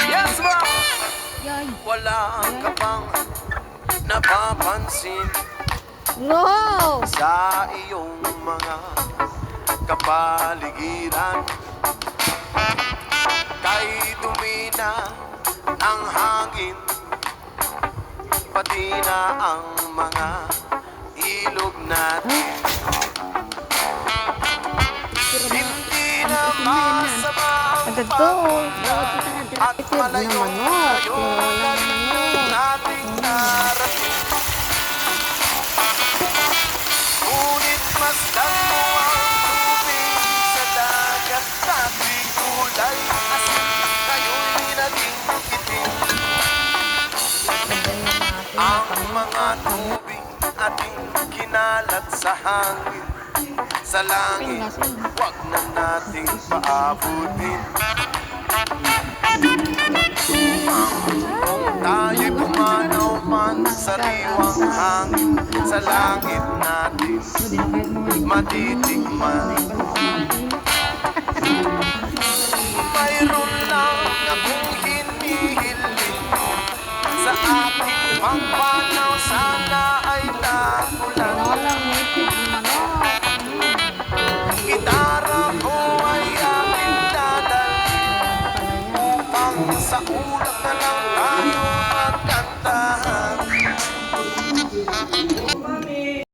Yes, ma'am! Yay. Wala ka bang napapansin No! sa iyong mga kapaligiran? Kay dumi na ang hangin, pati na ang mga ilog natin. Hindi na masama ang Agad to. at malayo tayo nating narating. Ngunit masdan mo ang tubig sa dagat, dati kulay asin, ngayon'y naging itim. Ang mga tubig ating kinalat sa hangin, sa langit, wag na nating paabutin. Kung tayo'y pumanaw man sa sariwang hangin, sa langit natin matitikman.